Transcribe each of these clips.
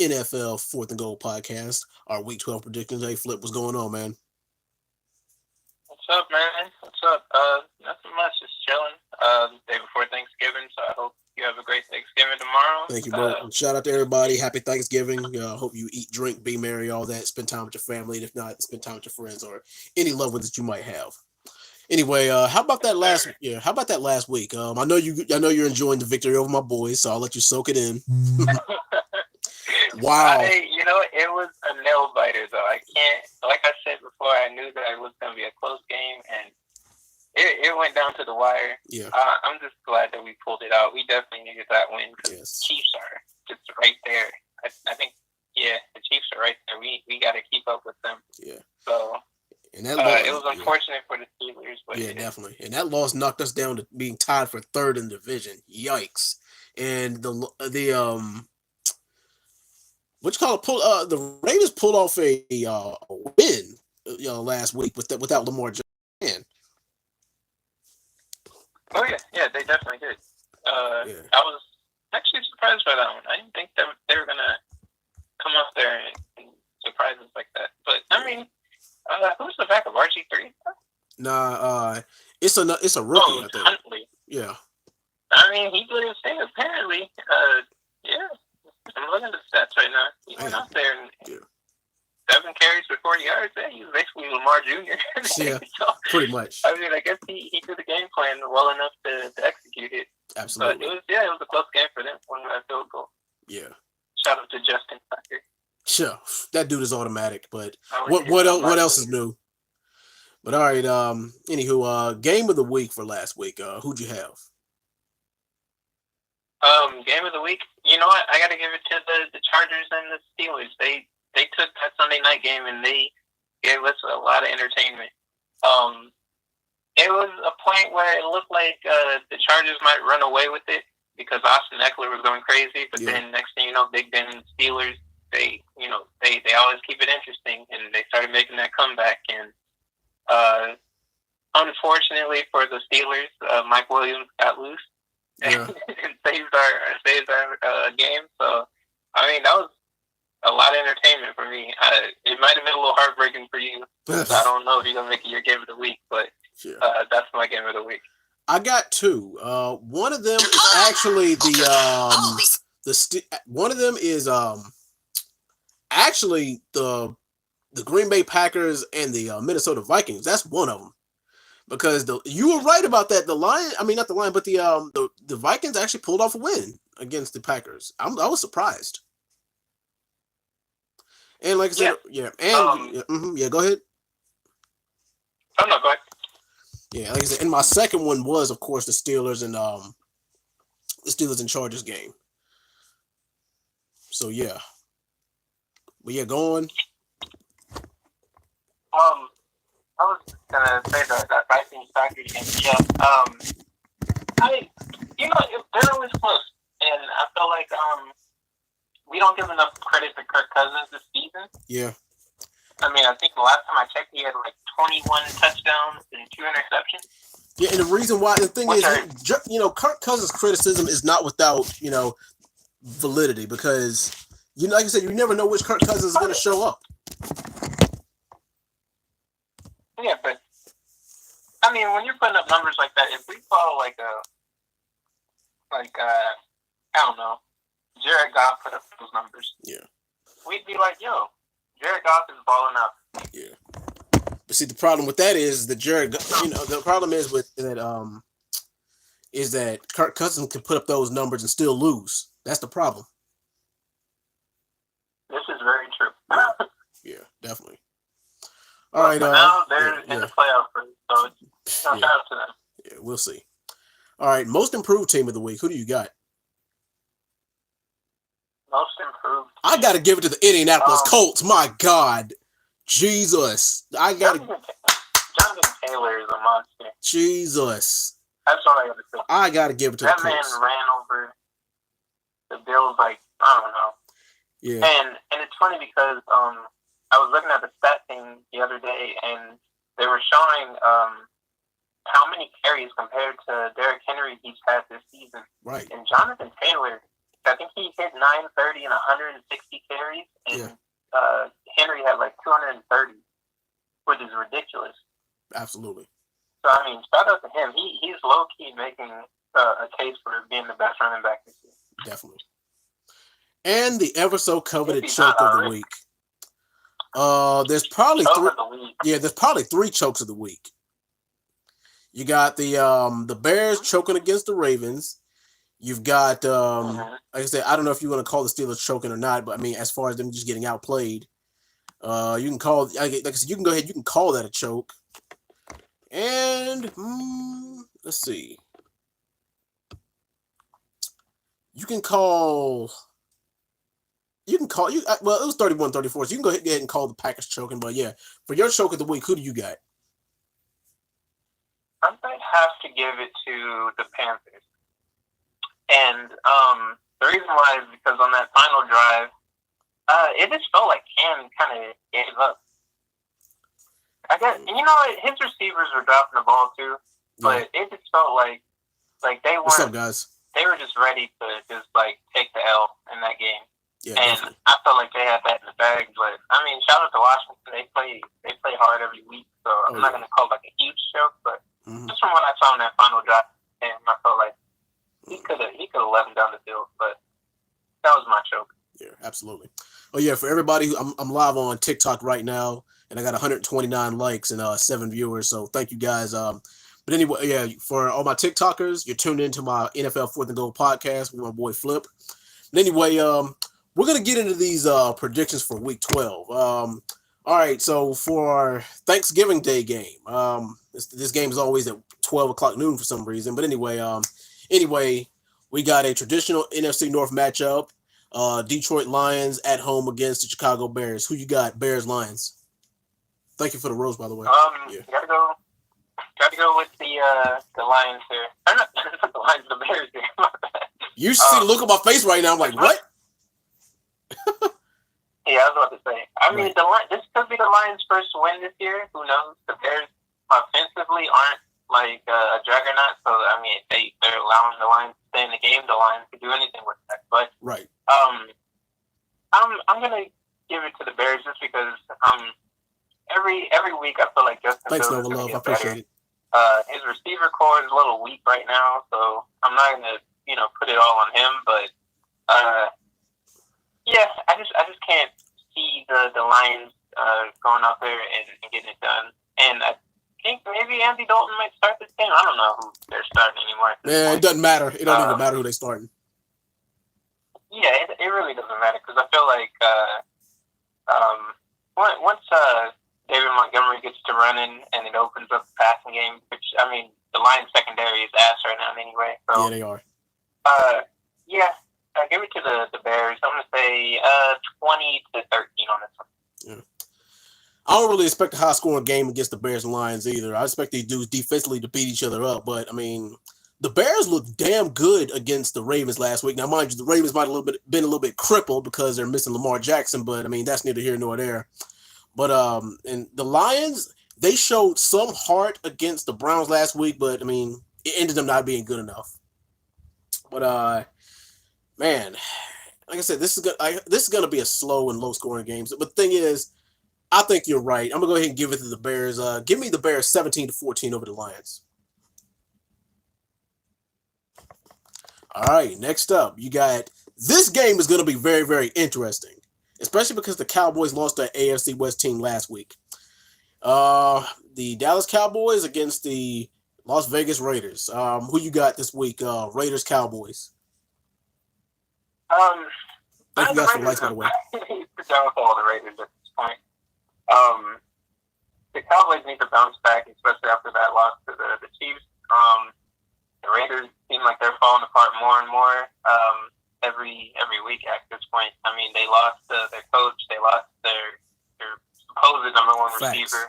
NFL Fourth and Goal podcast, our Week 12 predictions. Hey, Flip, what's going on, man? What's up, man? What's up? Nothing much. Just chilling. Day before Thanksgiving, so I hope you have a great Thanksgiving tomorrow. Thank you, bro. Shout out to everybody. Happy Thanksgiving. Hope you eat, drink, be merry, all that. Spend time with your family. And if not, spend time with your friends or any loved ones that you might have. Anyway, how about that last? Yeah, how about that last week? I know you're enjoying the victory over my boys, so I'll let you soak it in. Wow. It was a nail biter, though. I can't, like I said before, I knew that it was going to be a close game, and it went down to the wire. Yeah. I'm just glad that we pulled it out. We definitely needed that win because the Chiefs are just right there. I think, the Chiefs are right there. We got to keep up with them. Yeah. So and that it was unfortunate for the Steelers. But definitely. And that loss knocked us down to being tied for third in the division. Yikes. And the the Ravens pulled off a win last week without Lamar Jackson. Oh yeah, they definitely did. I was actually surprised by that one. I didn't think that they were gonna come up there and surprise us like that. But I mean, who's the backup? RG3? Nah, it's a rookie. Oh, I think. Huntley. Yeah. I mean, he did his thing apparently. Yeah. I'm looking at the stats right now. He went out there and 7 carries for 40 yards. He was basically Lamar Jr. Yeah, so, pretty much. I mean, I guess he did the game plan well enough to execute it. Absolutely. But it was a close game for them. One field goal. Yeah. Shout out to Justin Tucker. Sure, that dude is automatic. But what else is new? But all right. Anywho, game of the week for last week. Who'd you have? Game of the week. You know what? I got to give it to the Chargers and the Steelers. They took that Sunday night game and they gave us a lot of entertainment. It was a point where it looked like the Chargers might run away with it because Austin Eckler was going crazy. But then next thing you know, Big Ben and Steelers, they always keep it interesting, and they started making that comeback. And unfortunately for the Steelers, Mike Williams got loose. Yeah. and saved our game. So, I mean, that was a lot of entertainment for me. It might have been a little heartbreaking for you. I don't know if you're gonna make it your game of the week, but that's my game of the week. I got 2. One of them is actually one of them is actually the Green Bay Packers and the Minnesota Vikings. That's one of them. Because you were right about that. Not the Lion, but the Vikings actually pulled off a win against the Packers. I was surprised. And like I said, go ahead. Oh no, go ahead. Yeah, like I said, and my second one was, of course, the Steelers and Chargers game. So yeah, but yeah, go on. I was gonna say that Vikings Packers game. They're always close, and I feel like we don't give enough credit to Kirk Cousins this season. Yeah. I mean, I think the last time I checked, he had like 21 touchdowns and 2 interceptions. Yeah, and the reason why the thing is, Kirk Cousins' criticism is not without validity because like you said, you never know which Kirk Cousins is going to show up. Yeah, but I mean, when you're putting up numbers like that, if we follow I don't know, Jared Goff put up those numbers, we'd be like, yo, Jared Goff is balling up. Yeah, but see, the problem with that is that the problem is with that is that Kirk Cousins can put up those numbers and still lose. That's the problem. This is very true. Yeah, definitely. All right. Now they're in the playoffs, so shout out to them. Yeah, we'll see. All right, most improved team of the week. Who do you got? Most improved. I got to give it to the Indianapolis Colts. My God, Jesus! Jonathan Taylor is a monster. Jesus. That's all I got to say. I got to give it to the Colts. That man ran over the Bills like I don't know. Yeah. And it's funny because I was looking at the stat thing the other day, and they were showing how many carries compared to Derrick Henry he's had this season. Right. And Jonathan Taylor I think he hit 930 and 160 carries, and Henry had like 230, which is ridiculous. Absolutely. So I mean, shout out to him. He's low key making a case for being the best running back this year. Definitely. And the ever so coveted choke of the week. There's probably three. Yeah, there's probably three chokes of the week. You got the Bears choking against the Ravens. You've got like I said, I don't know if you want to call the Steelers choking or not, but I mean, as far as them just getting outplayed, you can call like I said, you can go ahead, you can call that a choke. And let's see. You can call well, it was 31-34, so you can go ahead and call the Packers choking, but yeah, for your choke of the week, who do you got? I might have to give it to the Panthers. And the reason why is because on that final drive, it just felt like Cam kind of gave up. I guess, you know, his receivers were dropping the ball too, but it just felt like they weren't. What's up, guys? They were just ready to just like take the L in that game. Yeah, and definitely. I felt like they had that in the bag. But I mean, shout out to Washington. They play hard every week, so I'm not gonna call it like a huge choke, but just from what I saw in that final drive, I felt like he could have let him down the field, but that was my choke. Yeah, absolutely. Oh yeah, for everybody, I'm live on TikTok right now, and I got 129 likes and 7 viewers. So thank you guys. But anyway, yeah, for all my TikTokers, you're tuned into my NFL Fourth and Goal podcast with my boy Flip. But anyway, we're gonna get into these predictions for Week 12. All right, so for our Thanksgiving Day game, this game is always at 12 o'clock noon for some reason. But anyway, we got a traditional NFC North matchup. Detroit Lions at home against the Chicago Bears. Who you got? Bears, Lions. Thank you for the rose, by the way. Gotta go with the Lions here. Not the Lions, the Bears here. You see the look on my face right now. I'm like, what? Yeah, I was about to say. I mean, this could be the Lions' first win this year. Who knows? The Bears offensively aren't like a juggernaut, so I mean, they're allowing the Lions to stay in the game. The Lions could do anything with that, but I'm gonna give it to the Bears just because every week I feel like Justin Fields is gonna get better. His receiver core is a little weak right now, so I'm not gonna put it all on him, but yeah, I just can't see the Lions going out there and getting it done. And I think maybe Andy Dalton might start this game. I don't know who they're starting anymore. Yeah, it doesn't matter. It don't even matter who they're starting. Yeah, it really doesn't matter because I feel like once David Montgomery gets to running and it opens up the passing game, which I mean the Lions secondary is ass right now anyway. So, yeah, they are. Yeah. Give it to the Bears. I'm going to say 20-13 on this one. Yeah. I don't really expect a high-scoring game against the Bears and Lions either. I expect these dudes defensively to beat each other up. But, I mean, the Bears looked damn good against the Ravens last week. Now, mind you, the Ravens might have been a little bit crippled because they're missing Lamar Jackson. But, I mean, that's neither here nor there. But and the Lions, they showed some heart against the Browns last week. But, I mean, it ended up not being good enough. But, man, like I said, this is gonna be a slow and low scoring game. But the thing is, I think you're right. I'm gonna go ahead and give it to the Bears. Give me the Bears 17-14 over the Lions. All right, next up, you got this game is gonna be very, very interesting, especially because the Cowboys lost to an AFC West team last week. The Dallas Cowboys against the Las Vegas Raiders. Who you got this week? Raiders, Cowboys. Thank you guys for the likes, by the way. The downfall of the Raiders at this point. The Cowboys need to bounce back, especially after that loss to the Chiefs. The Raiders seem like they're falling apart more and more every week at this point. I mean, they lost their coach. They lost their supposed number one receiver.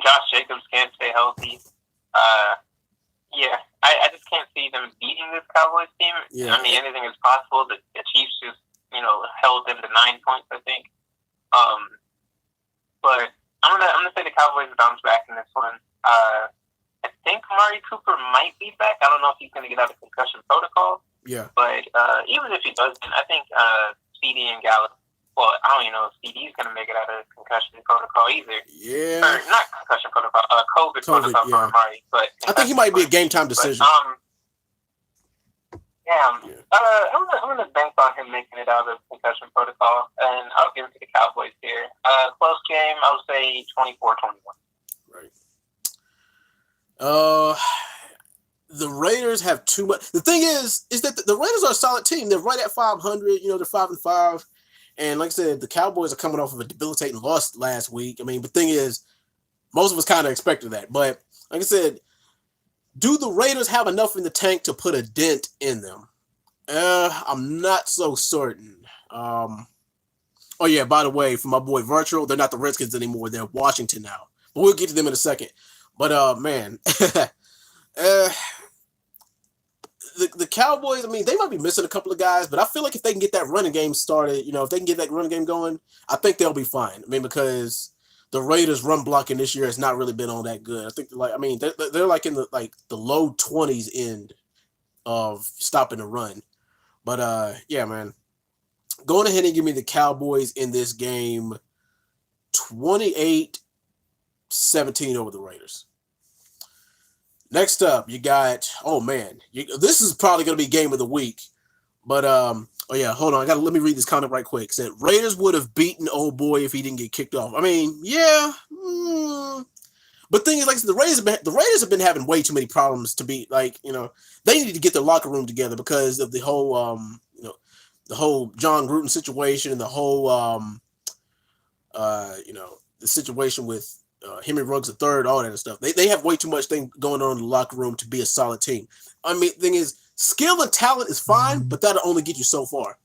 Josh Jacobs can't stay healthy. Yeah, I just can't see them beating this Cowboys team. Yeah. I mean, anything is possible. The Chiefs just, held them to 9 points, I think. But I'm gonna say the Cowboys bounce back in this one. I think Amari Cooper might be back. I don't know if he's gonna get out of concussion protocol. Yeah. But even if he doesn't, I think CD and Gallup. Well, I don't even know if CD is going to make it out of concussion protocol either. Yeah. Or not concussion protocol, COVID protocol for Amari. But I think he might be a game time decision. I'm gonna bank on him making it out of concussion protocol, and I'll give it to the Cowboys here. Close game, I'll say 24-21. Right. The Raiders have too much. The thing is that the Raiders are a solid team. They're right at 500. They're 5-5, and like I said, the Cowboys are coming off of a debilitating loss last week. I mean, the thing is, most of us kind of expected that, but like I said, do the Raiders have enough in the tank to put a dent in them? I'm not so certain. Oh yeah, by the way, for my boy Virtual, they're not the Redskins anymore. They're Washington now. But we'll get to them in a second. But man, the Cowboys, I mean, they might be missing a couple of guys, but I feel like if they can get that running game started, if they can get that running game going, I think they'll be fine. I mean, because the Raiders' run blocking this year has not really been all that good. I think they're like in the low 20s end of stopping the run. But yeah, man, going ahead and give me the Cowboys in this game, 28-17 over the Raiders. Next up, you got, this is probably going to be game of the week. But, hold on. Let me read this comment right quick. It said, Raiders would have beaten old boy if he didn't get kicked off. I mean, yeah. But thing is, like, the Raiders have been having way too many problems to be, like, they need to get their locker room together because of the whole, the whole John Gruden situation and the whole, the situation with Henry Ruggs III, all that stuff. They have way too much thing going on in the locker room to be a solid team. I mean, the thing is, skill and talent is fine, but that'll only get you so far.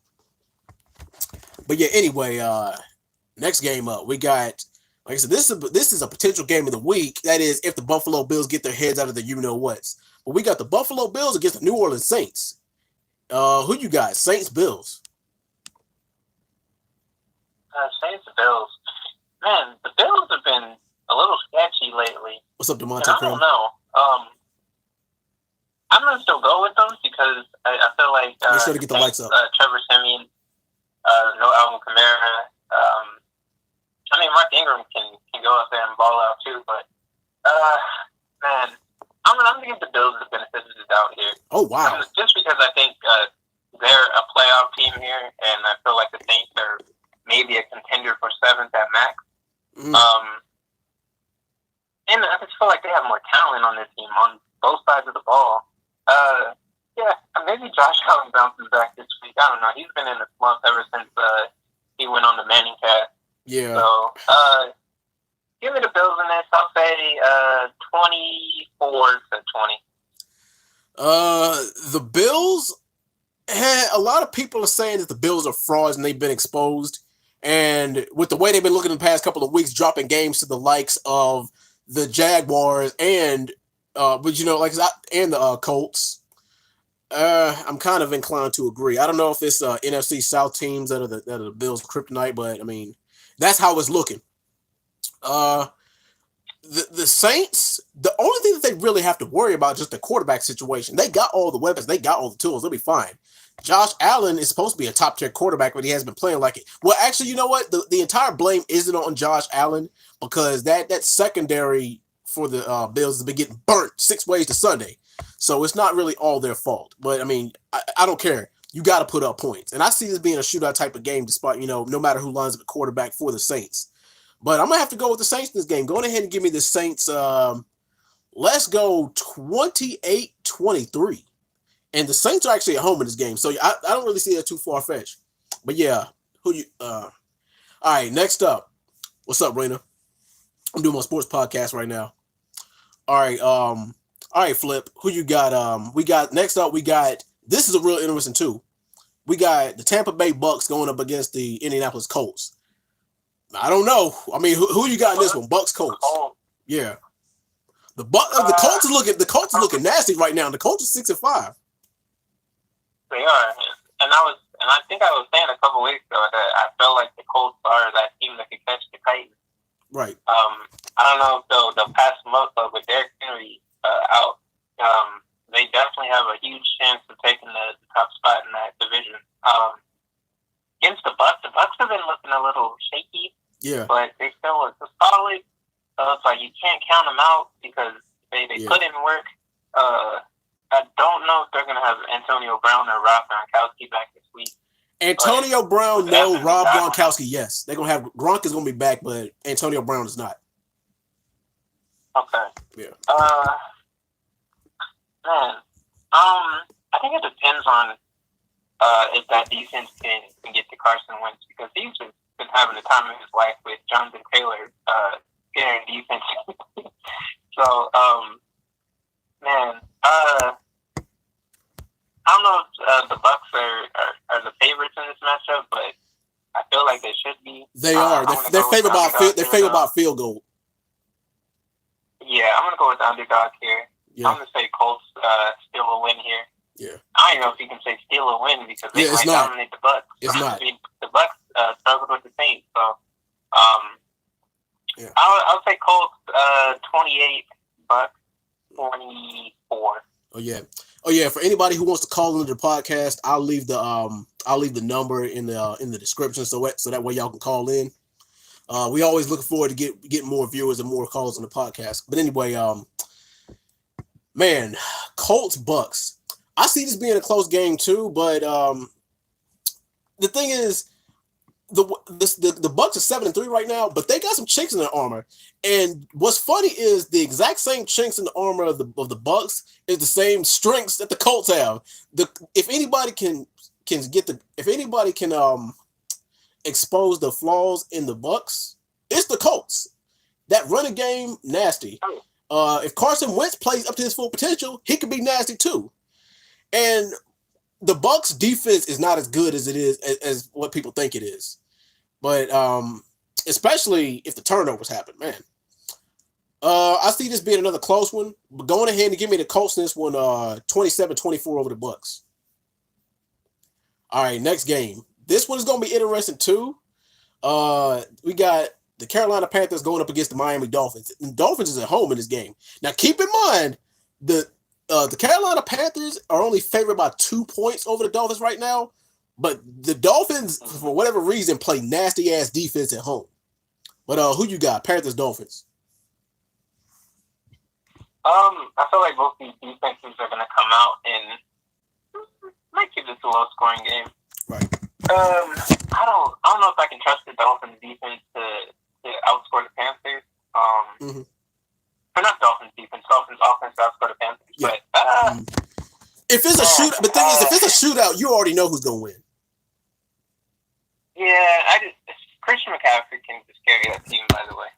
But yeah, anyway, next game up, we got, like I said, this is a potential game of the week. That is, if the Buffalo Bills get their heads out of the you-know-whats. But we got the Buffalo Bills against the New Orleans Saints. Who you got? Saints, Bills. Saints, Bills. Man, the Bills have been a little sketchy lately. What's up, DeMonte? I don't know. I'm gonna still go with them because I feel like make sure to get the lights up. Trevor Siemian, no Alvin Kamara. I mean, Mark Ingram can go out there and ball out too, but man, I'm gonna give the Bills the benefit of the doubt here. Oh wow! Just because I think they're a playoff team here, and I feel like the Saints are maybe a contender for 7th at max. And I just feel like they have more talent on this team on both sides of the ball. Maybe Josh Allen bounces back this week. I don't know. He's been in a slump ever since he went on the Manning cast. Yeah. So, give me the Bills in this. I'll say 24-20. The Bills, a lot of people are saying that the Bills are frauds and they've been exposed. And with the way they've been looking in the past couple of weeks, dropping games to the likes of the Jaguars and and the Colts, I'm kind of inclined to agree. I don't know if it's NFC South teams that are the Bills' kryptonite, but I mean that's how it's looking. The Saints, the only thing that they really have to worry about is just the quarterback situation. They got all the weapons, they got all the tools, they'll be fine. Josh Allen is supposed to be a top-tier quarterback, but he hasn't been playing like it. Well, actually, you know what? The entire blame isn't on Josh Allen because that secondary for the Bills has been getting burnt 6 ways to Sunday. So it's not really all their fault. But, I mean, I don't care. You got to put up points. And I see this being a shootout type of game despite, no matter who lines up a quarterback for the Saints. But I'm going to have to go with the Saints in this game. Go ahead and give me the Saints. Let's go 28-23. And the Saints are actually at home in this game. So I don't really see that too far-fetched. But yeah, all right, next up. What's up, Raina? I'm doing my sports podcast right now. All right, Flip. Who you got? Next up, this is a real interesting too. We got the Tampa Bay Bucks going up against the Indianapolis Colts. I don't know. I mean, who you got in this one? Bucks, Colts. Yeah. The Colts is looking nasty right now. The Colts are 6-5. They are, and I think I was saying a couple weeks ago that I felt like the Colts are that team that could catch the Titans. Right. I don't know if they'll pass them up, but with Derrick Henry out, they definitely have a huge chance of taking the top looking a little shaky. Yeah. But they still look solid. So it's like you can't count them out because they put in work. I don't know if they're going to have Antonio Brown or Rob Gronkowski back this week. Antonio Brown, no. Rob Gronkowski, yes. They're going to have Gronk is going to be back, but Antonio Brown is not. Okay. Yeah. Man, I think it depends on if that defense can get to Carson Wentz because he's just been having the time of his life with Jonathan Taylor getting defense. So, man, I don't know if the Bucs are the favorites in this matchup, but I feel like they should be. They are. They're favored by field goal. Yeah, I'm gonna go with the underdog here. Yeah. I'm gonna say Colts steal a win here. Yeah. I don't know if you can say steal a win because they might dominate the Bucs. It's not. I mean, the Bucs struggled with the Saints, so I'll say Colts 28, Bucs 24. Oh yeah. For anybody who wants to call into the podcast, I'll leave the number in the description so that way y'all can call in. We always looking forward to get more viewers and more calls on the podcast. But anyway, man, Colts Bucks. I see this being a close game too, but the thing is, the Bucks are 7-3 right now, but they got some chinks in their armor. And what's funny is the exact same chinks in the armor of the Bucks is the same strengths that the Colts have. If anybody can expose the flaws in the Bucks, it's the Colts. That running game, nasty. If Carson Wentz plays up to his full potential, he could be nasty too. And the Bucks defense is not as good as it is as what people think it is. But especially if the turnovers happen, man. I see this being another close one. But going ahead and give me the Colts in this one, 27-24 over the Bucks. All right, next game. This one is going to be interesting too. We got the Carolina Panthers going up against the Miami Dolphins. The Dolphins is at home in this game. Now, keep in mind, the Carolina Panthers are only favored by 2 points over the Dolphins right now, but the Dolphins, for whatever reason, play nasty-ass defense at home. But who you got? Panthers, Dolphins. I feel like both these defenses are going to come out and might give this a low-scoring game. Right. I don't know if I can trust the Dolphins defense to outscore the Panthers. Or not Dolphins defense, Dolphins offense to outscore the Panthers. Yeah. But if it's a shoot, the thing is, if it's a shootout, you already know who's gonna win. Yeah, Christian McCaffrey can just carry that team. By the way,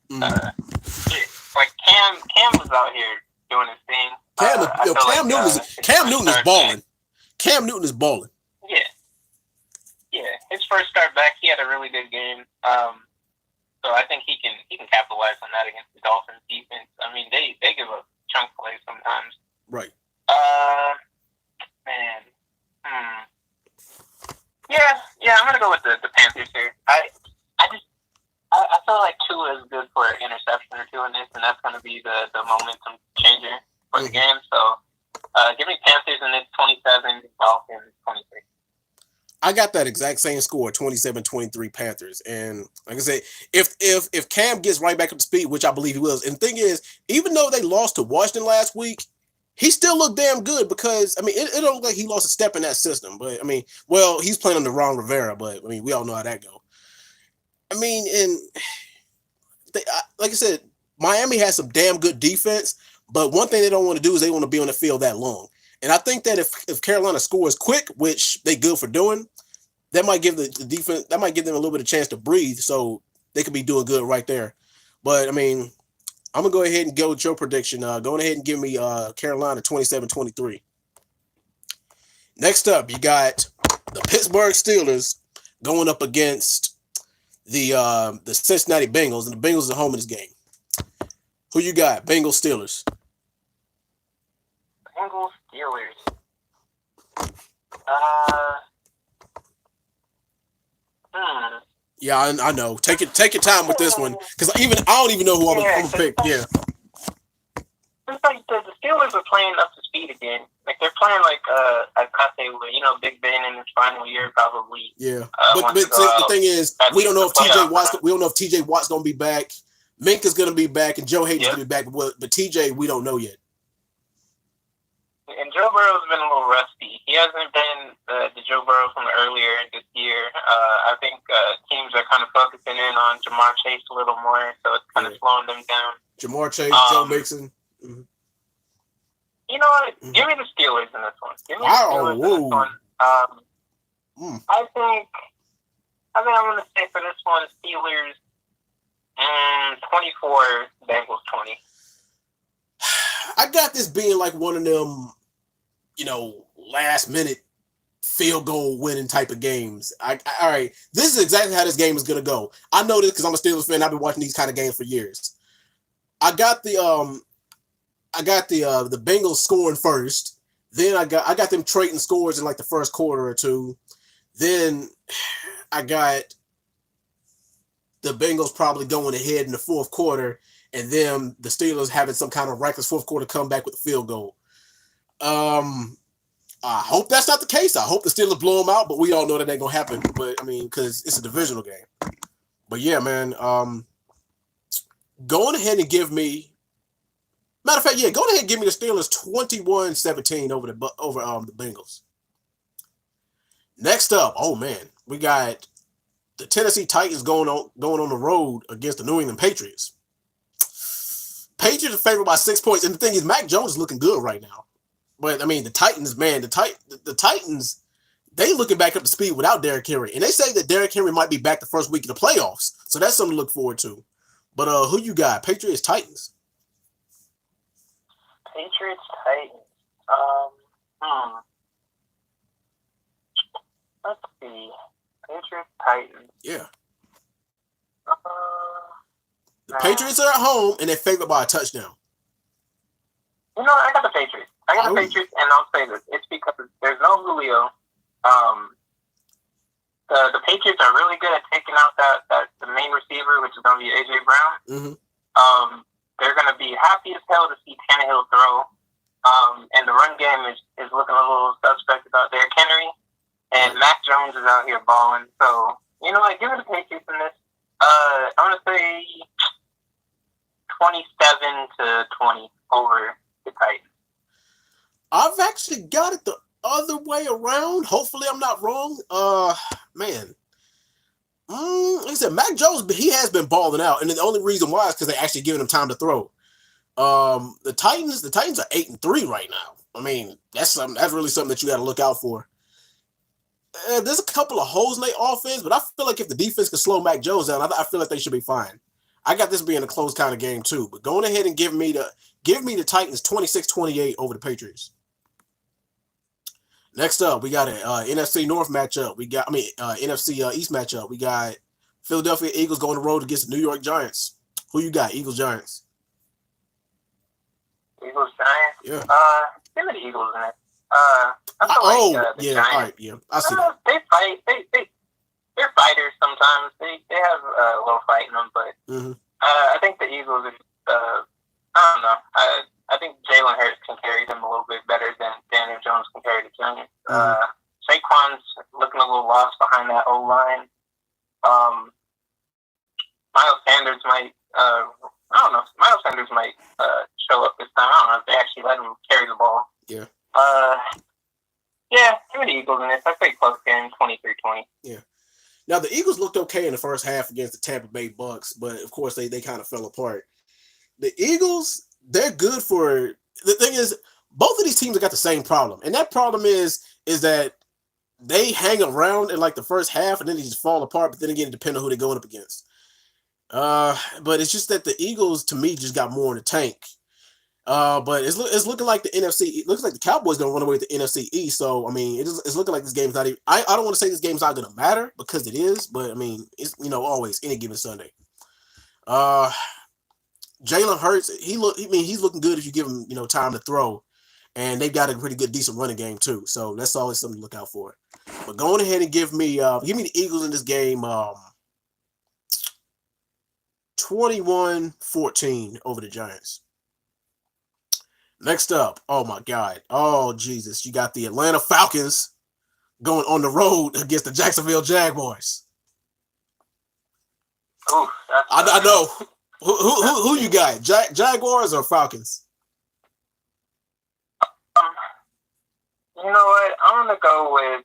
like Cam was out here doing his thing. Cam Newton is balling. Cam Newton is balling. Yeah, his first start back, he had a really good game. So I think he can capitalize on that against the Dolphins defense. I mean, they give up chunk plays sometimes. Right. Man. Yeah, I'm gonna go with the Panthers here. I feel like Tua is good for an interception or two in this, and that's gonna be the momentum changer for the game. So give me Panthers in this 27, Dolphins 23. I got that exact same score, 27-23 Panthers. And like I said, if Cam gets right back up to speed, which I believe he will, and the thing is, even though they lost to Washington last week, he still looked damn good because, I mean, it don't look like he lost a step in that system. But, I mean, well, he's playing under Ron Rivera, but, I mean, we all know how that go. I mean, and like I said, Miami has some damn good defense, but one thing they don't want to do is they want to be on the field that long. And I think that if Carolina scores quick, which they good for doing, that might give the defense, that might give them a little bit of chance to breathe, so they could be doing good right there. But I mean, I'm gonna go ahead and go with your prediction. Go ahead and give me Carolina 27-23. Next up, you got the Pittsburgh Steelers going up against the Cincinnati Bengals, and the Bengals are home in this game. Who you got? Bengals, Steelers. Bengals, Steelers. Yeah, I know. Take your time with this one, because I don't even know who I'm gonna pick. Yeah. it's like the Steelers are playing up to speed again. Like they're playing like Kate would, Big Ben in his final year probably. Yeah, but the thing is, we don't know if TJ Watt's. We don't know if TJ Watt's gonna be back. Minka's gonna be back, and Joe Hayden's gonna be back. But TJ, we don't know yet. And Joe Burrow's been a little rusty. He hasn't been the Joe Burrow from earlier this year. I think teams are kind of focusing in on Jamar Chase a little more, so it's kind of slowing them down. Jamar Chase, Joe Mixon. Mm-hmm. You know what? Mm-hmm. Give me the Steelers in this one. Give me the Steelers in this one. I think I'm going to say for this one, Steelers 24, Bengals 20. I got this being like one of them, last minute field goal winning type of games. All right, this is exactly how this game is going to go. I know this because I'm a Steelers fan. I've been watching these kind of games for years. I got the Bengals scoring first. Then I got them trading scores in like the first quarter or two. Then I got the Bengals probably going ahead in the fourth quarter, and then the Steelers having some kind of reckless fourth quarter comeback with a field goal. I hope that's not the case. I hope the Steelers blow them out, but we all know that ain't gonna happen. But I mean, because it's a divisional game. But yeah, man. Going ahead and give me. Matter of fact, yeah, go ahead and give me the Steelers 21-17 over the Bengals. Next up, oh man, we got the Tennessee Titans going on the road against the New England Patriots. Patriots are favored by 6 points, and the thing is, Mac Jones is looking good right now. But I mean, the Titans, man, the Titans, they looking back up to speed without Derrick Henry, and they say that Derrick Henry might be back the first week of the playoffs, so that's something to look forward to. But who you got? Patriots, Titans. Patriots, Titans. Let's see. Patriots, Titans. Yeah. The Patriots are at home, and they're favored by a touchdown. I got the Patriots. I got the Patriots, and I'll say this. It's because there's no Julio. The Patriots are really good at taking out the main receiver, which is going to be A.J. Brown. Mm-hmm. They're going to be happy as hell to see Tannehill throw. And the run game is looking a little suspect about Derrick Henry. And Mac Jones is out here balling. So, give me the Patriots in this. I'm going to say 27-20 over the Titans. I've actually got it the other way around. Hopefully I'm not wrong. Man. Like I said, Mac Jones, he has been balling out, and the only reason why is because they're actually giving him time to throw. The Titans are 8-3 right now. I mean, that's really something that you got to look out for. There's a couple of holes in their offense, but I feel like if the defense can slow Mac Jones down, I feel like they should be fine. I got this being a close kind of game too, but going ahead and give me the Titans 26-28 over the Patriots. Next up, we got an NFC North matchup. NFC East matchup. We got Philadelphia Eagles going on the road against the New York Giants. Who you got? Eagles, Giants. Eagles, Giants. Yeah. Give me the Eagles in it. The Giants, all right, yeah. I see that. They fight. They're fighters sometimes. They have a little fight in them, but I think the Eagles are. I don't know. I think Jalen Hurts can carry them a little bit better than Daniel Jones can carry the Giants. Saquon's looking a little lost behind that O-line. Miles Sanders might. I don't know. Miles Sanders might show up this time. I don't know if they actually let him carry the ball. Yeah. Yeah, give me the Eagles in this. I say close game, 23-20. Yeah. Now, the Eagles looked okay in the first half against the Tampa Bay Bucks, but, of course, they kind of fell apart. The Eagles, they're good for – the thing is, both of these teams have got the same problem, and that problem is that they hang around in, like, the first half, and then they just fall apart, but then again, it depends on who they're going up against. But it's just that the Eagles, to me, just got more in the tank. But it's looking like the NFC. It looks like the Cowboys gonna run away with the NFC East. So I mean, it's looking like this game's not even. I don't want to say this game's not gonna matter because it is, but I mean, it's always any given Sunday. Jalen Hurts, he's looking good if you give him time to throw, and they've got a pretty good decent running game too. So that's always something to look out for. But going ahead and give me the Eagles in this game 21-14 over the Giants. Next up, oh my God, oh Jesus, you got the Atlanta Falcons going on the road against the Jacksonville Jaguars. Ooh, I know. Who you got? Jaguars or Falcons? um, you know what? I'm gonna go with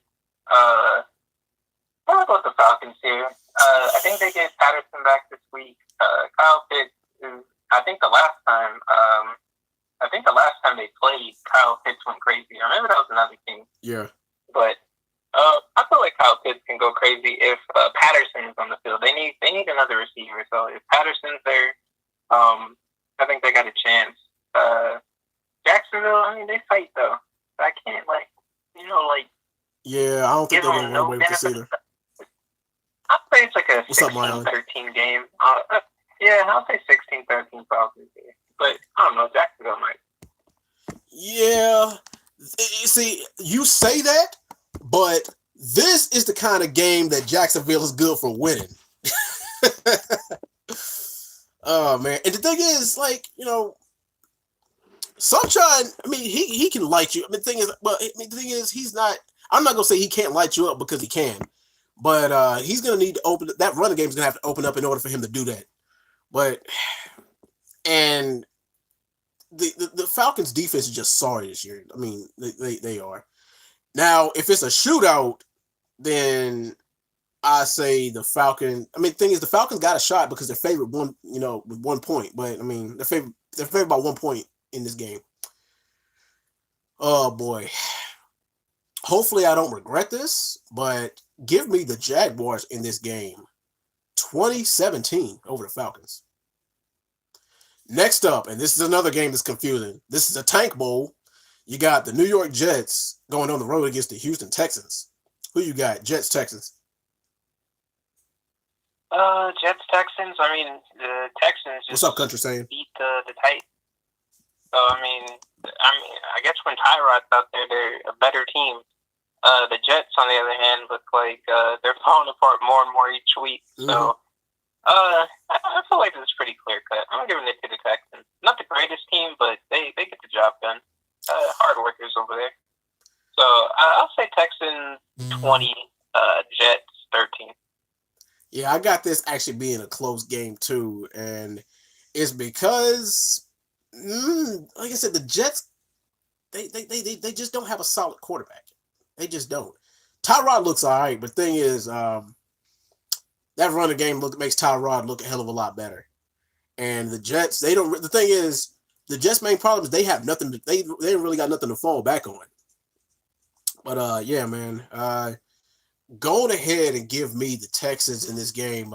the Falcons here. I think they get Patterson back this week. Kyle Pitts is. I think the last time they played, Kyle Pitts went crazy. I remember that was another game. Yeah. But I feel like Kyle Pitts can go crazy if Patterson is on the field. They need another receiver. So if Patterson's there, I think they got a chance. Jacksonville, I mean, they fight though. I can't Yeah, I don't think they're gonna run away with this either. I'll say it's like a 16-13 game. Yeah, I'll say 16-13 Falcons here. But I don't know, Jacksonville might. Yeah. See, you say that, but this is the kind of game that Jacksonville is good for winning. Oh man. And the thing is, like, you know, Sunshine, I mean, he can light you. The thing is, he's not. I'm not gonna say he can't light you up because he can, but he's gonna need to open that running game is gonna have to open up in order for him to do that. But and the Falcons defense is just sorry this year. I mean, they are. Now, if it's a shootout, then I say the Falcon. I mean, the thing is, the Falcons got a shot because they're favored with 1 point. But I mean, they're favored by 1 point in this game. Oh boy. Hopefully I don't regret this, but give me the Jaguars in this game. 2017 over the Falcons. Next up, and this is another game that's confusing. This is a tank bowl. You got the New York Jets going on the road against the Houston Texans. Who you got? Jets, Texans. Jets, Texans. I mean, the Texans just What's up, country saying? Beat the Titans. So I guess when Tyrod's out there, they're a better team. The Jets, on the other hand, look like they're falling apart more and more each week. Mm-hmm. So I feel like this is pretty clear cut. I'm giving it to the Texans. Not the greatest team, but they get the job done. Hard workers over there. So I'll say Texans 20, Jets 13. Yeah, I got this actually being a close game too, and it's because, like I said, the Jets they just don't have a solid quarterback. They just don't. Tyrod looks all right, but the thing is, that running game makes Tyrod look a hell of a lot better. And the Jets, they don't. The thing is, the Jets' main problem is they have nothing. They really got nothing to fall back on. But yeah, man. Go ahead and give me the Texans in this game.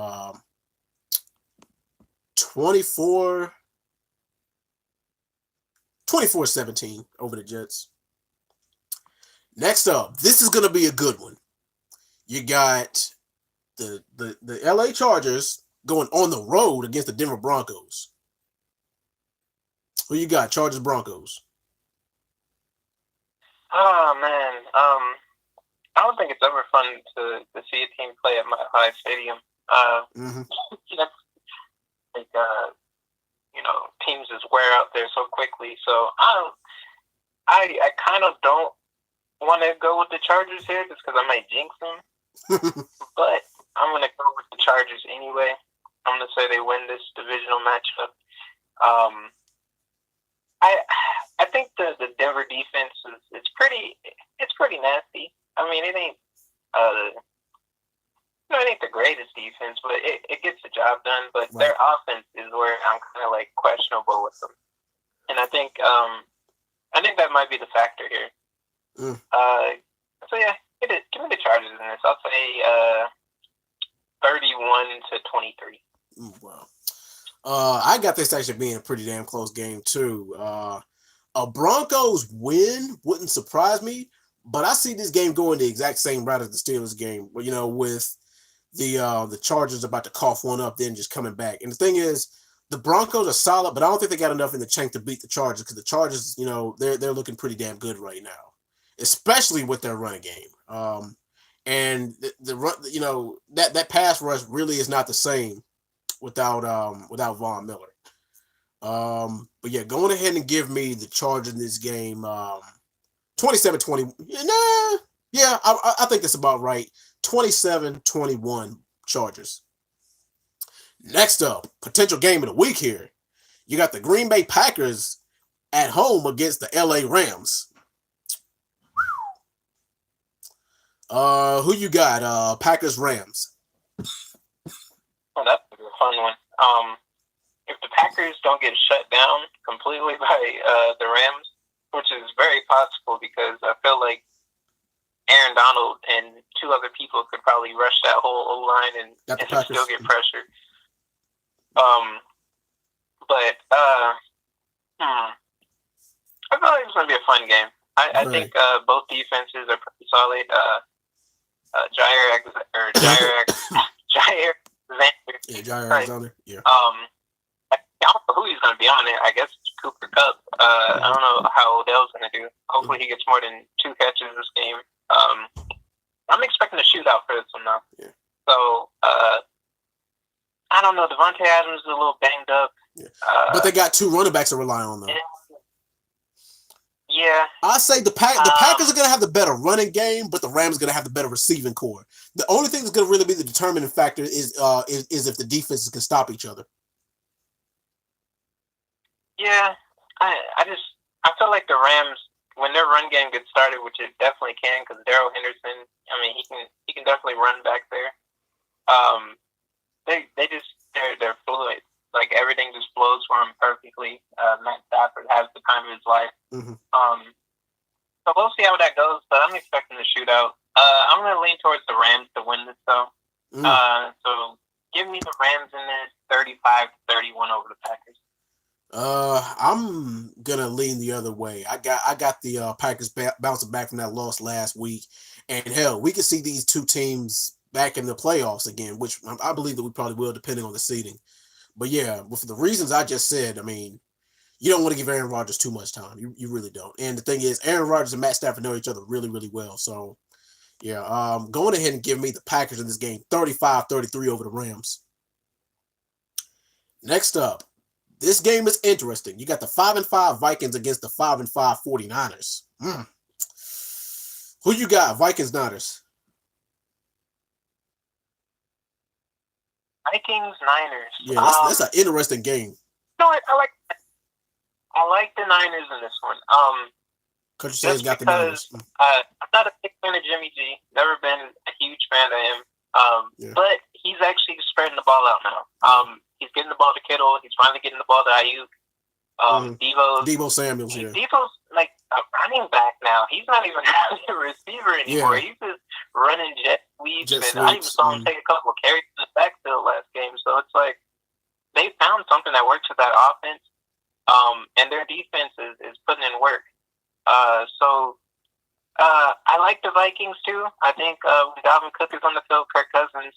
24-17 over the Jets. Next up, this is going to be a good one. You got the LA Chargers going on the road against the Denver Broncos. Who you got? Chargers, Broncos. Oh man, I don't think it's ever fun to see a team play at Mile High Stadium. Teams just wear out there so quickly. So I kind of don't want to go with the Chargers here just because I might jinx them. But I'm going to go with the Chargers anyway. I'm going to say they win this divisional matchup. I think the Denver defense is pretty nasty. I mean, it ain't it ain't the greatest defense, but it gets the job done. But right. Their offense is where I'm kind of like questionable with them, and I think that might be the factor here. So yeah, give me the Chargers in this. I'll say 31-23. Wow. I got this actually being a pretty damn close game too. A Broncos win wouldn't surprise me, but I see this game going the exact same route as the Steelers game, with the Chargers about to cough one up, then just coming back. And the thing is, the Broncos are solid, but I don't think they got enough in the tank to beat the Chargers because the Chargers, they're looking pretty damn good right now, especially with their running game. And the run, that pass rush really is not the same without Von Miller. But yeah, going ahead and give me the Chargers in this game. 27-20. Nah, yeah, I think that's about right. 27-21 Chargers. Next up, potential game of the week here. You got the Green Bay Packers at home against the LA Rams. Who you got? Packers Rams. Oh, that's a fun one. If the Packers don't get shut down completely by the Rams, which is very possible because I feel like Aaron Donald and two other people could probably rush that whole O line and still get pressure. I feel like it's going to be a fun game. I think both defenses are pretty solid. Jair Alexander. Yeah. I don't know who he's going to be on it. I guess it's Cooper Kupp. I don't know how Odell's going to do. Hopefully he gets more than 2 catches this game. I'm expecting a shootout for this one now. Yeah. So, I don't know. Devontae Adams is a little banged up. Yeah. But they got 2 running backs to rely on, though. Yeah. I say the Packers are going to have the better running game, but the Rams are going to have the better receiving core. The only thing that's going to really be the determining factor is if the defenses can stop each other. Yeah. I feel like the Rams, when their run game gets started, which it definitely can, because Darrell Henderson, I mean, he can definitely run back there. They're fluid. Like everything just flows for him perfectly. Matt Stafford has the time of his life. Mm-hmm. So we'll see how that goes. But I'm expecting the shootout. I'm going to lean towards the Rams to win this, though. So give me the Rams in this 35-31 over the Packers. I'm gonna lean the other way. I got the Packers bouncing back from that loss last week, and hell, we could see these 2 teams back in the playoffs again, which I believe that we probably will, depending on the seeding. But yeah, for the reasons I just said, I mean, you don't want to give Aaron Rodgers too much time. You really don't. And the thing is, Aaron Rodgers and Matt Stafford know each other really, really well. So yeah, going ahead and give me the Packers in this game, 35-33 over the Rams. Next up. This game is interesting. You got the 5-5 Vikings against the 5-5 49ers. Who you got? Vikings, Niners. Vikings, Niners. Yeah, that's an interesting game. No, I like the Niners in this one. Coach says got the Niners. I'm not a big fan of Jimmy G. Never been a huge fan of him. But he's actually spreading the ball out now. He's getting the ball to Kittle. He's finally getting the ball to Ayuk. Deebo Samuel's here. Deebo's like a running back now. He's not even a receiver anymore. Yeah. He's just running jet sweeps. I even saw him take a couple of carries in the backfield last game. So it's like they found something that works with that offense. And their defense is putting in work. I like the Vikings too. I think when Dalvin Cook is on the field, Kirk Cousins,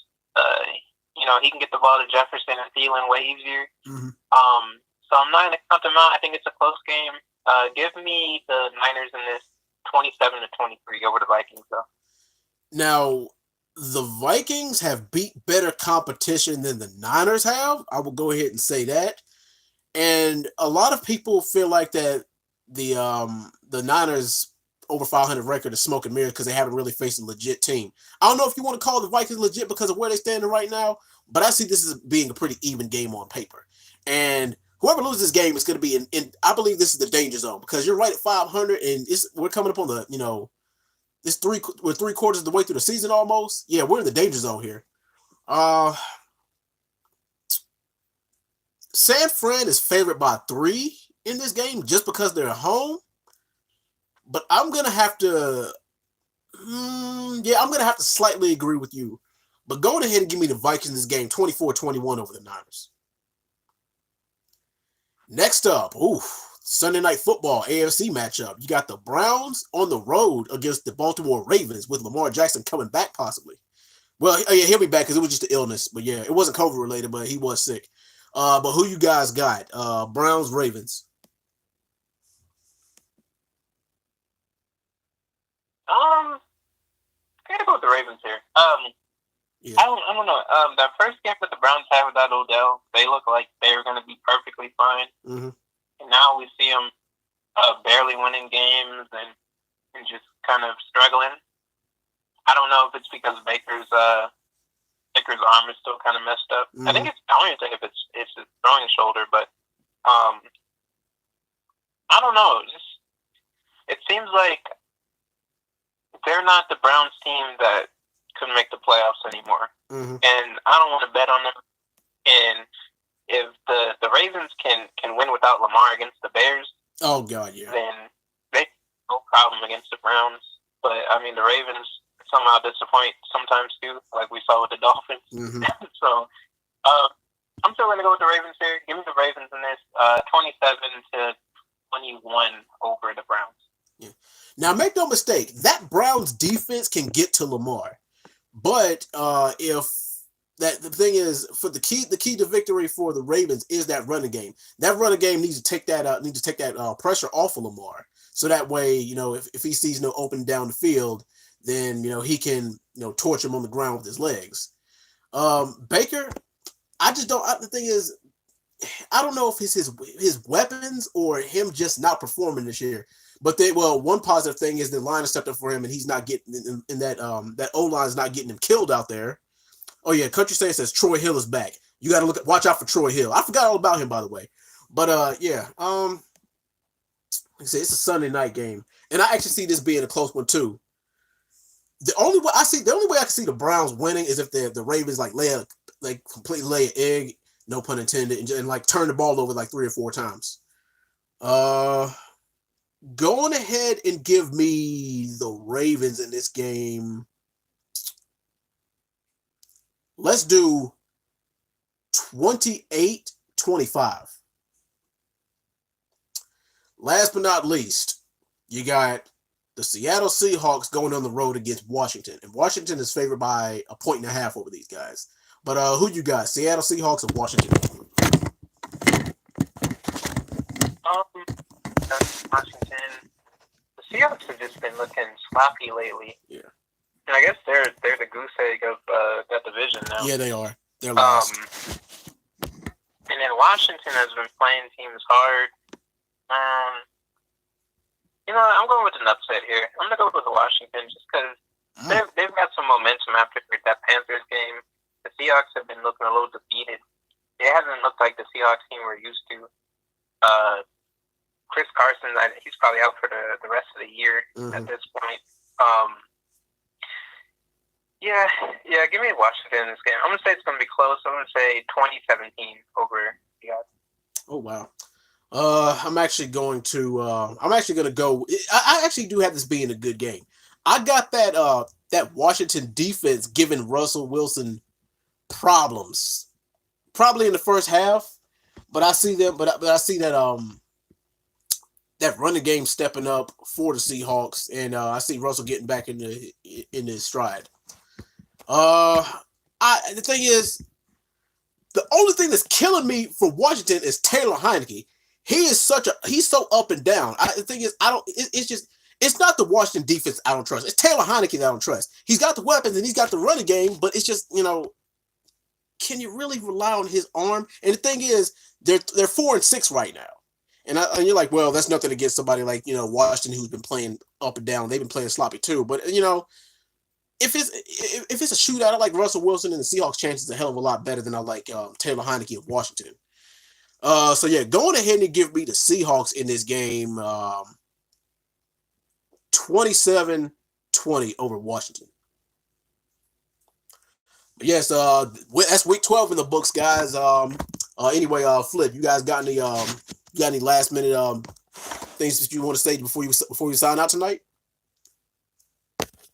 he can get the ball to Jefferson and Thielen way easier. Mm-hmm. So I'm not going to count them out. I think it's a close game. Give me the Niners in this 27-23 over the Vikings, though. Now, the Vikings have beat better competition than the Niners have. I will go ahead and say that. And a lot of people feel like that the Niners over 500 record is smoke and mirrors because they haven't really faced a legit team. I don't know if you want to call the Vikings legit because of where they're standing right now, but I see this as being a pretty even game on paper. And whoever loses this game is going to be in I believe this is the danger zone because you're right at 500 and we're coming up on the, we're 3/4 of the way through the season almost. Yeah, we're in the danger zone here. San Fran is favored by 3 in this game just because they're at home. But I'm going to have to, I'm going to have to slightly agree with you. But go ahead and give me the Vikings in this game, 24-21 over the Niners. Next up, Sunday Night Football, AFC matchup. You got the Browns on the road against the Baltimore Ravens with Lamar Jackson coming back possibly. Well, yeah, he'll be back because it was just an illness. But yeah, it wasn't COVID related, but he was sick. But who you guys got? Browns, Ravens. I gotta go with the Ravens here. Yeah. I don't know. That first game that the Browns had without Odell, they looked like they were going to be perfectly fine. Mm-hmm. And now we see them barely winning games and just kind of struggling. I don't know if it's because Baker's arm is still kind of messed up. Mm-hmm. I don't even think if it's his throwing shoulder, but I don't know. It seems like they're not the Browns team that could make the playoffs anymore. Mm-hmm. And I don't want to bet on them. And if the Ravens can win without Lamar against the Bears, oh God, yeah, then they no problem against the Browns. But I mean, the Ravens somehow disappoint sometimes too, like we saw with the Dolphins. Mm-hmm. So I'm still going to go with the Ravens here. Give me the Ravens in this, 27-21 over the Browns. Yeah. Now, make no mistake, that Browns defense can get to Lamar, but if that the thing is for the key to victory for the Ravens is that running game. That running game needs to take that pressure off of Lamar, so that way if he sees no open down the field, then he can torch him on the ground with his legs. Baker, I just don't. The thing is, I don't know if it's his weapons or him just not performing this year. But one positive thing is the line is stepped up for him, and he's not getting in that that O line is not getting him killed out there. Oh yeah, Country says Troy Hill is back. You got to watch out for Troy Hill. I forgot all about him, by the way. But yeah, like I said, it's a Sunday night game, and I actually see this being a close one too. The only way I can see the Browns winning is if the Ravens completely lay an egg, no pun intended, and like turn the ball over like 3 or 4 times. Go on ahead and give me the Ravens in this game. Let's do 28-25. Last but not least, you got the Seattle Seahawks going on the road against Washington. And Washington is favored by 1.5 over these guys. But who you got? Seattle Seahawks or Washington? Washington. The Seahawks have just been looking sloppy lately. Yeah. And I guess they're the goose egg of that division now. Yeah, they are. They're last. And then Washington has been playing teams hard. I'm going with an upset here. I'm going to go with Washington just because they've got some momentum after that Panthers game. The Seahawks have been looking a little defeated. It hasn't looked like the Seahawks team we're used to. Chris Carson, he's probably out for the rest of the year at this point. Yeah, give me Washington in this game. I'm going to say it's going to be close. I'm going to say 2017 over the odds. Oh, wow. I'm actually going to go. I actually do have this being a good game. I got that Washington defense giving Russell Wilson problems, probably in the first half. But I see them. But I see that that running game stepping up for the Seahawks, and I see Russell getting back in his stride. The thing is, the only thing that's killing me for Washington is Taylor Heineke. He's so up and down. The thing is, it's not the Washington defense I don't trust. It's Taylor Heineke that I don't trust. He's got the weapons and he's got the running game, but it's just, can you really rely on his arm? And the thing is, they're 4-6 right now. And you're like, well, that's nothing against somebody like, Washington who's been playing up and down. They've been playing sloppy too. But, if it's a shootout, I like Russell Wilson, and the Seahawks' chances a hell of a lot better than I like Taylor Heineke of Washington. So yeah, going ahead and give me the Seahawks in this game, 27-20 over Washington. But yes, that's week 12 in the books, guys. Anyway, Flip, you guys got any last minute things that you want to say before you sign out tonight?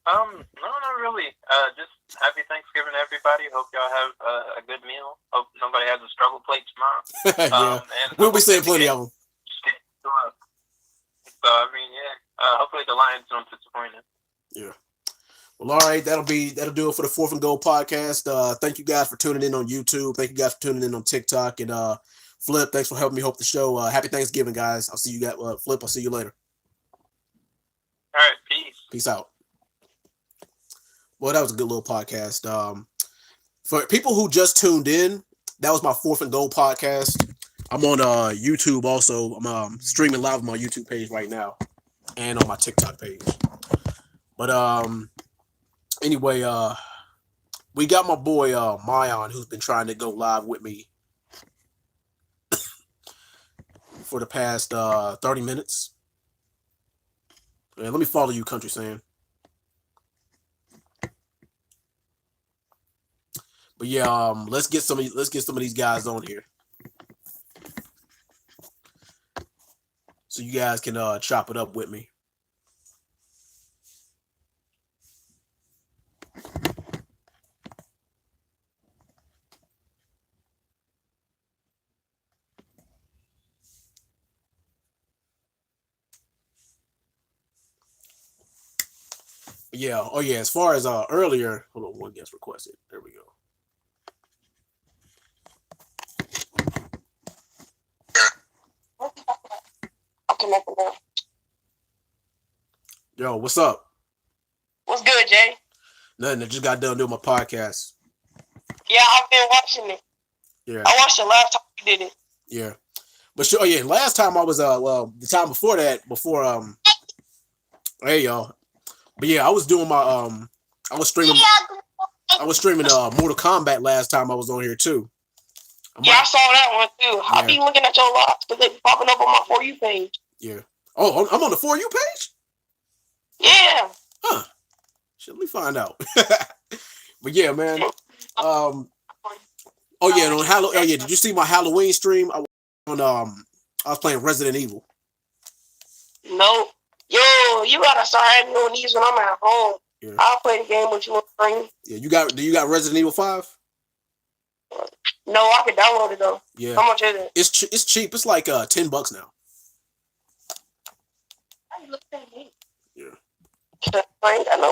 No, not really. Just happy Thanksgiving, everybody. Hope y'all have a good meal. Hope nobody has a struggle plate tomorrow. Yeah, we'll be seeing plenty of them. So hopefully the Lions don't disappoint us. Yeah. Well, all right, that'll do it for the Fourth and Goal podcast. Thank you guys for tuning in on YouTube. Thank you guys for tuning in on TikTok. And Flip, thanks for helping me host the show. Happy Thanksgiving, guys. I'll see you guys. Flip, I'll see you later. All right, peace. Peace out. Well, that was a good little podcast. For people who just tuned in, that was my Fourth and Goal podcast. I'm on YouTube also. I'm streaming live on my YouTube page right now and on my TikTok page. But anyway, we got my boy Mayan, who's been trying to go live with me for the past 30 minutes. Yeah, let me follow you, Country Sam. But yeah, let's get some of these guys on here, so you guys can chop it up with me. Yeah. Oh yeah. As far as earlier, hold on, one guest requested. There we go. Yo, what's up? What's good, Jay? Nothing. I just got done doing my podcast. Yeah, I've been watching it. Yeah. I watched it last time you did it. Yeah. But sure, yeah. Last time I was well, the time before that, hey y'all. But yeah, I was doing my I was streaming Mortal Kombat last time I was on here too. I saw that one too. Yeah. I be looking at your lives because they be popping up on my For You page. Yeah. Oh, I'm on the For You page? Yeah. Huh. Shit, let me find out. But yeah, man. Oh yeah, did you see my Halloween stream? I was playing Resident Evil. No. Yo, you gotta start having me on these when I'm at home. Yeah. I'll play the game with you on screen. Yeah, do you got Resident Evil 5? No, I can download it though. Yeah. How much is it? It's cheap. It's like $10 now. Yeah. I ain't got no